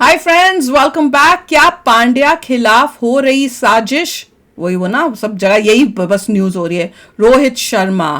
Hi friends, welcome back. क्या पांड्या खिलाफ हो रही साजिश? वही वो ना, सब जगह यही बस न्यूज हो रही है। रोहित शर्मा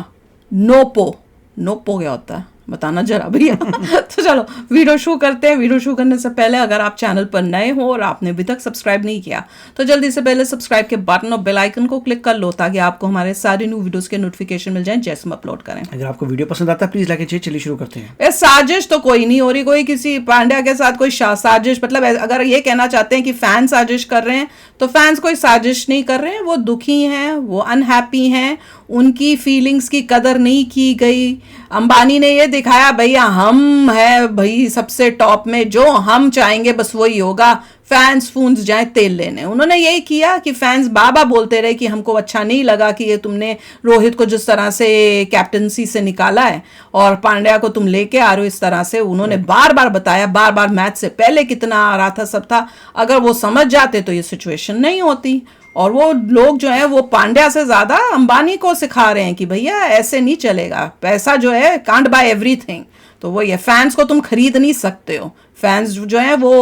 नोपो। नोपो क्या होता है बताना जरा भैया। तो चलो वीडियो शुरू करते हैं। वीडियो शुरू करने से पहले अगर आप चैनल पर नए हो और आपने अभी तक सब्सक्राइब नहीं किया तो जल्दी से पहले सब्सक्राइब के बटन और बेल आइकन को क्लिक कर लो ताकि आपको हमारे सारे न्यू वीडियोस के नोटिफिकेशन मिल जाएं जैसे हम अपलोड करें। अगर आपको वीडियो पसंद आता है प्लीज लाइक कीजिए। चलिए शुरू करते हैं। ये साजिश तो कोई नहीं हो रही, कोई किसी पांड्या के साथ कोई साजिश, मतलब अगर ये कहना चाहते हैं कि फैन साजिश कर रहे हैं तो फैंस कोई साजिश नहीं कर रहे हैं। वो दुखी हैं, वो अनहैप्पी हैं, उनकी फीलिंग्स की कदर नहीं की गई। अंबानी ने ये दिखाया भैया हम है भाई सबसे टॉप में, जो हम चाहेंगे बस वही होगा। फैंस फूंस जाए तेल लेने। उन्होंने यही किया कि फैंस बाबा बोलते रहे कि हमको अच्छा नहीं लगा कि ये तुमने रोहित को जिस तरह से कैप्टनसी से निकाला है और पांड्या को तुम लेके आ रहे हो इस तरह से। उन्होंने बार बार बताया, बार बार मैच से पहले कितना आ रहा था, सब था। अगर वो समझ जाते तो ये सिचुएशन नहीं होती। और वो लोग जो है वो पांड्या से ज्यादा अंबानी को सिखा रहे हैं कि भैया ऐसे नहीं चलेगा, पैसा जो है कांट बाय एवरीथिंग। तो वो ये फैंस को तुम खरीद नहीं सकते हो। फैंस जो है वो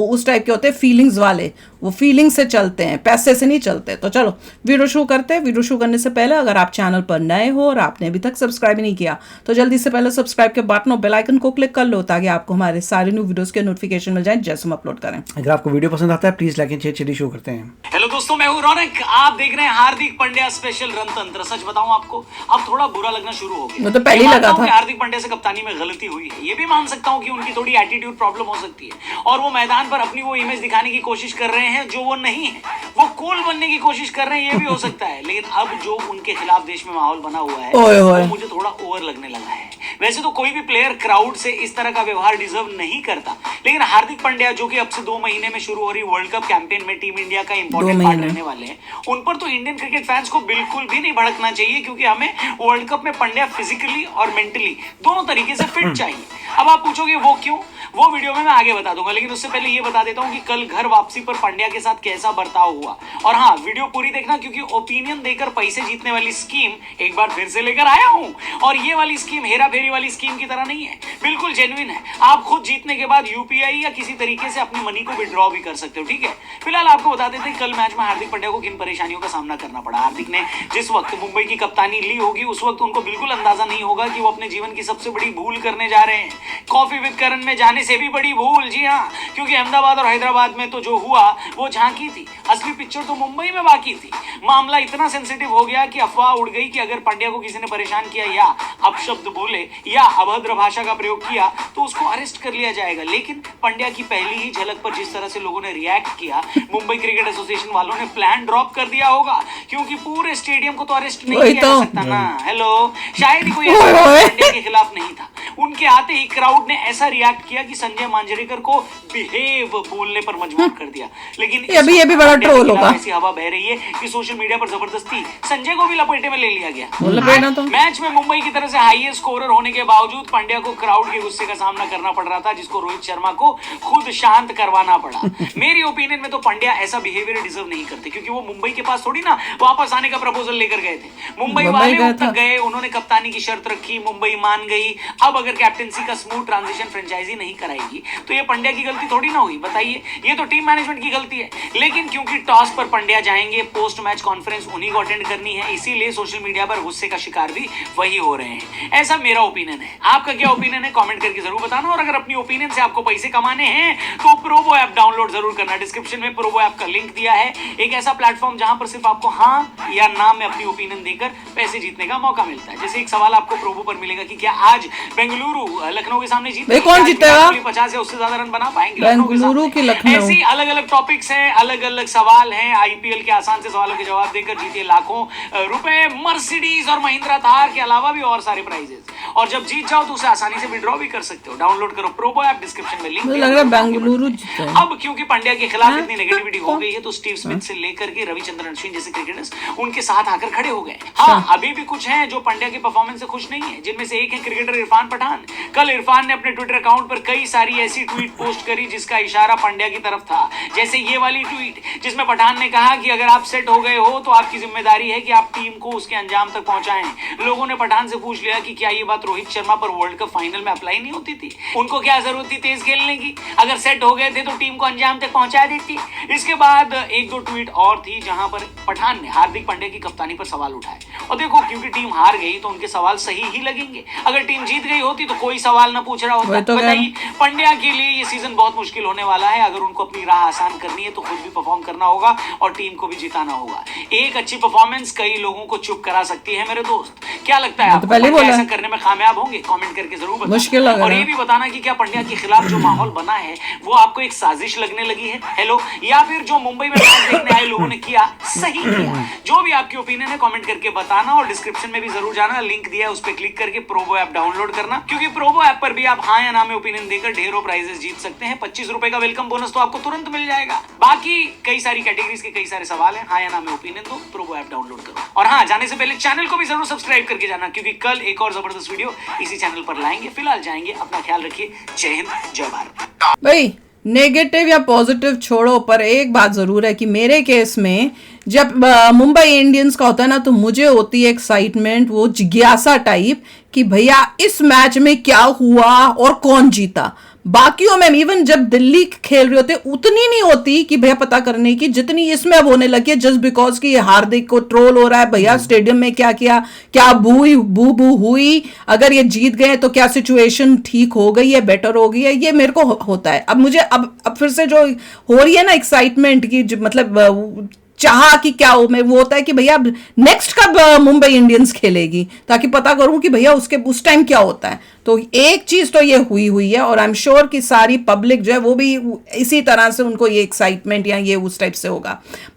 उस टाइप के होते हैं, फीलिंग्स वाले। वो फीलिंग से चलते हैं, पैसे से नहीं चलते। तो चलो वीडियो शुरू करते हैं। वीडियो शुरू करने से पहले अगर आप चैनल पर नए हो और आपने अभी तक सब्सक्राइब नहीं किया तो जल्दी से पहले सब्सक्राइब के बटन और बेल आइकन को क्लिक कर लो ताकि आपको हमारे सारे न्यू वीडियोस के नोटिफिकेशन मिल जाए जैसे हम अपलोड करें। अगर आपको वीडियो पसंद आता है प्लीज लाइक कीजिए। चलिए शुरू करते हैं। हेलो दोस्तों, मैं हूं रौनक। आप देख रहे हैं हार्दिक पांड्या स्पेशल रणतंत्र। सच बताऊं आपको, अब थोड़ा बुरा लगना शुरू हो गया। वो तो पहले ही लगा था। हार्दिक पांड्या से कप्तानी में गलती हुई है, ये भी मान सकता हूं कि उनकी थोड़ी एटीट्यूड प्रॉब्लम हो सकती है और वो मैदान पर अपनी वो इमेज दिखाने की कोशिश कर रहे हैं जो वो नहीं है। वो कूल बनने की कोशिश कर रहे हैं, ये भी हो सकता है। लेकिन अब जो उनके खिलाफ देश में माहौल बना हुआ है वो मुझे थोड़ा ओवर लगने लगा है। वैसे तो कोई भी प्लेयर क्राउड से इस तरह का व्यवहार डिजर्व नहीं करता, लेकिन हार्दिक पांड्या जो कि अब से 2 महीने में शुरू हो रही वर्ल्ड कप कैंपेन में टीम इंडिया का इंपॉर्टेंट पार्ट रहने वाले हैं, उन पर तो इंडियन क्रिकेट फैंस को बिल्कुल भी नहीं भड़कना चाहिए, क्योंकि हमें वर्ल्ड कप में पांड्या फिजिकली और मेंटली दोनों तरीके से फिट चाहिए। अब आप पूछोगे वो क्यों, वो वीडियो में मैं आगे बता दूंगा, लेकिन उससे पहले ये बता देता हूं कि कल घर वापसी पर पांड्या के साथ कैसा बर्ताव हुआ। और हाँ, वीडियो पूरी देखना, क्योंकि ओपिनियन देकर पैसे जीतने वाली स्कीम एक बार फिर से लेकर आया हूं। और ये वाली स्कीम हेरा फेरी वाली स्कीम की तरह नहीं है, बिल्कुल जेन्युइन है। आप खुद जीतने के बाद यूपीआई या किसी तरीके से अपनी मनी को विड्रॉ भी कर सकते हो, ठीक है। फिलहाल आपको बता देते हैं कल मैच में हार्दिक पांड्या को किन परेशानियों का सामना करना पड़ा। हार्दिक ने जिस वक्त मुंबई की कप्तानी ली होगी उस वक्त उनको बिल्कुल अंदाजा नहीं होगा कि वो अपने जीवन की सबसे बड़ी भूल करने जा रहे हैं। कॉफी विद करण में जाने से भी बड़ी भूल, जी हाँ, क्योंकि अहमदाबाद और हैदराबाद में तो जो हुआ वो झांकी थी, असली पिक्चर तो मुंबई में बाकी थी। मामला इतना सेंसिटिव हो गया कि अफवाह उड़ गई कि अगर पांड्या को किसी ने परेशान किया या अपशब्द बोले या अभद्र भाषा का प्रयोग किया तो उसको अरेस्ट कर लिया जाएगा। लेकिन पांड्या की पहली ही झलक पर जिस तरह से लोगों ने रिएक्ट किया, मुंबई क्रिकेट एसोसिएशन वालों ने प्लान ड्रॉप कर दिया होगा, क्योंकि पूरे स्टेडियम को तो अरेस्ट नहीं किया जा सकता ना। हेलो, शायद ही कोई पांड्या के खिलाफ नहीं था। उनके आते ही क्राउड ने ऐसा रिएक्ट किया कि संजय मांजरेकर को बिहेव बोलने पर मजबूर कर दिया। लेकिन ये भी बड़ा ट्रोल होगा। ऐसी हवा बह रही है कि सोशल मीडिया पर जबरदस्ती संजय को भी लपेटे में ले लिया गया। तो मैच में मुंबई की तरफ से हाईएस्ट स्कोरर होने के बावजूद पांड्या को क्राउड के गुस्से का सामना करना पड़ रहा था, जिसको रोहित शर्मा को खुद शांत करवाना पड़ा। मेरी ओपिनियन में तो पांड्या ऐसा बिहेवियर डिजर्व नहीं करते, क्योंकि वो मुंबई के पास थोड़ी ना वापस आने का प्रपोजल लेकर गए थे। मुंबई वाले तक गए, उन्होंने कप्तानी की शर्त रखी, मुंबई मान गई। अब अगर कैप्टनसी का स्मूथ ट्रांजिशन फ्रेंचाइजी नहीं कराएगी तो ये पांड्या की गलती थोड़ी ना हुई, बताइए। ये तो टीम मैनेजमेंट की गलती है। लेकिन क्योंकि टॉस पर पांड्या जाएंगे, पोस्ट मैच कॉन्फ्रेंस उन्हीं को अटेंड करनी है, इसीलिए सोशल मीडिया पर गुस्से का शिकार भी वही हो रहे हैं। ऐसा मेरा ओपिनियन है। आपका क्या ओपिनियन है कमेंट करके जरूर बताना। और अगर अपनी ओपिनियन से आपको पैसे कमाने हैं तो प्रोबो ऐप डाउनलोड जरूर करना। डिस्क्रिप्शन में प्रोबो ऐप का लिंक दिया है, एक ऐसा प्लेटफॉर्म जहां पर सिर्फ आपको हाँ या ना में अपनी ओपिनियन देकर पैसे जीतने का मौका मिलता है। जैसे एक सवाल आपको प्रोबो पर मिलेगा कि क्या आज बेंगलुरु लखनऊ के सामने जीत, कौन जीतेगा? 50 या उससे ज्यादा रन बना पाएंगे बेंगलुरु की लखनऊ। ऐसी अलग अलग टॉपिक्स हैं, अलग अलग सवाल हैं। आईपीएल के आसान से सवालों के जवाब देकर जीते लाखों रुपए, मर्सिडीज और महिंद्रा थार के अलावा भी और सारे प्राइजेस। और जब जीत जाओ तो उसे आसानी से विड्रॉ भी कर सकते हो। डाउनलोड करो प्रोबो ऐप, डिस्क्रिप्शन में लिंक लग रहा है बेंगलुरु जीते। अब क्योंकि पांड्या के खिलाफ इतनी नेगेटिविटी हो गई है तो स्टीव स्मिथ से लेकर के रविचंद्रन अश्विन जैसे क्रिकेटर्स उनके साथ आकर खड़े हो गए। हाँ, अभी भी कुछ हैं जो पांड्या के परफॉर्मेंस से खुश नहीं है, जिनमें से एक है क्रिकेटर इरफान पठान, कल इरफान ने अपने ट्विटर अकाउंट पर कई सारी ऐसी ट्वीट पोस्ट करी जिसका इशारा पांड्या की तरफ था, जैसे ये वाली ट्वीट जिसमें पठान ने कहा कि अगर आप सेट हो गए हो तो आपकी जिम्मेदारी है कि आप टीम को उसके अंजाम तक पहुंचाएं। लोगों ने पठान से पूछ लिया कि क्या ये बात रोहित शर्मा पर वर्ल्ड कप फाइनल में अप्लाई नहीं होती थी, उनको क्या जरूरत थी तेज खेलने की, अगर सेट हो गए थे तो टीम को अंजाम तक पहुंचा देती। इसके बाद एक दो ट्वीट और थी जहां पर पठान ने हार्दिक पांड्या की कप्तानी पर सवाल उठाए। और देखो, क्योंकि टीम हार गई तो उनके सवाल सही ही लगेंगे, अगर टीम जीत गई होती तो कोई सवाल ना पूछ रहा होता। तो बताइए, पांड्या के लिए ये सीजन बहुत मुश्किल होने वाला है। अगर उनको अपनी राह आसान करनी है तो खुद भी परफॉर्म करना होगा और टीम को भी जिताना होगा। एक अच्छी परफॉर्मेंस कई लोगों को चुप करा सकती है मेरे दोस्त। क्या लगता है आपको, पहले पांड्या बोला ऐसा करने में कामयाब होंगे? कमेंट करके जरूर बताना। मुश्किल लग रहा और है। ये भी बताना कि क्या पांड्या के खिलाफ जो माहौल बना है वो आपको एक साजिश लगने लगी है, हेलो, या फिर जो मुंबई में मैच देखने आए लोगों ने किया सही किया? जो भी आपकी ओपिनियन है कमेंट करके बताना, और डिस्क्रिप्शन में भी जरूर जाना, लिंक दिया है उस पर क्लिक करके प्रोबो ऐप डाउनलोड करना, क्योंकि प्रोबो ऐप पर भी आप हाँ या ना में ओपिनियन देकर ढेरों प्राइजेस जीत सकते हैं। 25 रुपए का वेलकम बोनस तो आपको तुरंत मिल जाएगा। बाकी कई सारी कैटेगरीज के कई सारे सवाल हैं, हाँ या ना में ओपिनियन दो, प्रोबो ऐप डाउनलोड करो। और हाँ, जाने से पहले चैनल को भी जरूर सब्सक्राइब करके जाना, क्योंकि कल एक और जबरदस्त वीडियो इसी चैनल पर लाएंगे। फिलहाल जाएंगे, अपना ख्याल रखिए। जय हिंद, जय भारत। भाई नेगेटिव या पॉजिटिव छोड़ो, पर एक बात जरूर है कि मेरे केस में जब मुंबई इंडियंस का होता है ना, तो मुझे होती है एक्साइटमेंट, वो जिज्ञासा टाइप कि भैया इस मैच में क्या हुआ और कौन जीता। बाकियों में इवन जब दिल्ली खेल रहे होते उतनी नहीं होती कि भैया पता करने की, जितनी इसमें अब होने लगी है, जस्ट बिकॉज कि हार्दिक को ट्रोल हो रहा है, भैया स्टेडियम में क्या किया, क्या बू हुई, अगर ये जीत गए तो क्या सिचुएशन ठीक हो गई है, बेटर हो गई है, ये मेरे को होता है। अब मुझे अब फिर से जो हो रही है ना एक्साइटमेंट की, मतलब चाह कि क्या हो, मैं वो होता है कि भैया नेक्स्ट कब मुंबई इंडियंस खेलेगी, ताकि पता करूं कि भैया उसके उस टाइम क्या होता है। तो एक चीज तो ये हुई है, और आई एम श्योर कि सारी पब्लिक जो है वो भी इसी तरह से उनको ये एक्साइटमेंट या ये उस टाइप से होगा।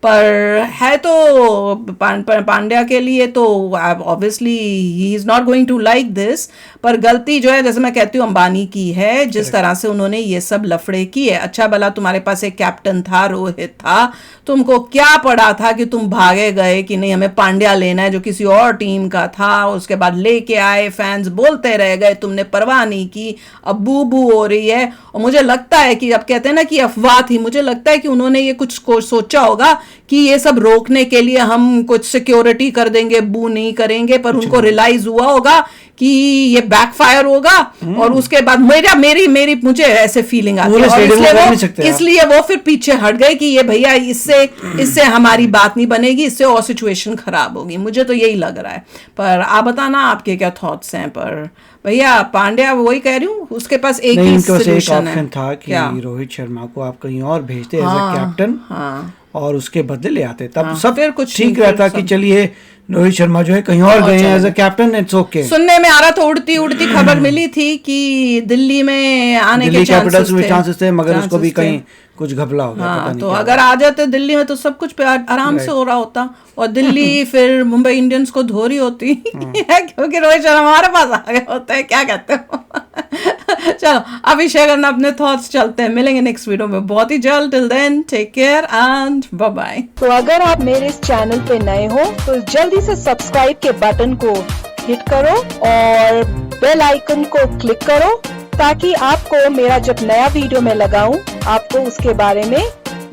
पर है तो पांड्या के लिए तो ऑब्वियसली ही is not going to like this, पर गलती जो है जैसे मैं कहती हूँ अंबानी की है, जिस तरह से उन्होंने ये सब लफड़े किए। अच्छा भला तुम्हारे पास एक कैप्टन था, रोहित था, तुमको क्या पड़ा था कि तुम भागे गए कि नहीं हमें पांड्या लेना है जो किसी और टीम का था, उसके बाद लेके आए, फैंस बोलते रह गए, तुमने परवाह नहीं की, अब बू हो रही है। और मुझे लगता है कि अब कहते हैं ना कि अफवाह थी, मुझे लगता है कि उन्होंने ये कुछ सोचा होगा कि ये सब रोकने के लिए हम कुछ सिक्योरिटी कर देंगे, बू नहीं करेंगे, पर उनको रियलाइज हुआ होगा कि ये बैकफायर होगा, और उसके बाद मेरी मुझे ऐसे फीलिंग आती है, और इसलिए वो फिर पीछे हट गए कि ये भैया इससे हमारी बात नहीं बनेगी, इससे और सिचुएशन खराब होगी। मुझे तो यही लग रहा है, पर आप बताना आपके क्या थॉट्स हैं। पर भैया पांड्या, वही कह रही हूँ, उसके पास एक ही सॉल्यूशन है, था कि रोहित शर्मा को आप कहीं और भेजते एज अ कैप्टन, और उसके बदले ले आते, तब सब फिर कुछ ठीक रहता कि चलिए रोहित शर्मा जो है कहीं और गए हैं as a captain, it's okay. सुनने में आ रहा था, उड़ती खबर मिली थी कि दिल्ली में आने के चांसेस थे, मगर उसको भी कहीं कुछ घपला हो गया, पता नहीं तो अगर आ जाते दिल्ली में तो सब कुछ आराम से हो रहा होता, और दिल्ली फिर मुंबई इंडियंस को धो रही होती क्योंकि रोहित शर्मा हमारे पास आ गए होते हैं। क्या कहते हो? चलो अभी शेयर करना अपने थॉट्स, चलते हैं, मिलेंगे नेक्स्ट वीडियो में बहुत ही जल्द। Till then take care and bye bye. तो अगर आप मेरे इस चैनल पे नए हो तो जल्दी से सब्सक्राइब के बटन को हिट करो और बेल आइकन को क्लिक करो, ताकि आपको मेरा जब नया वीडियो मैं लगाऊं आपको उसके बारे में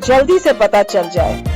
जल्दी से पता चल जाए।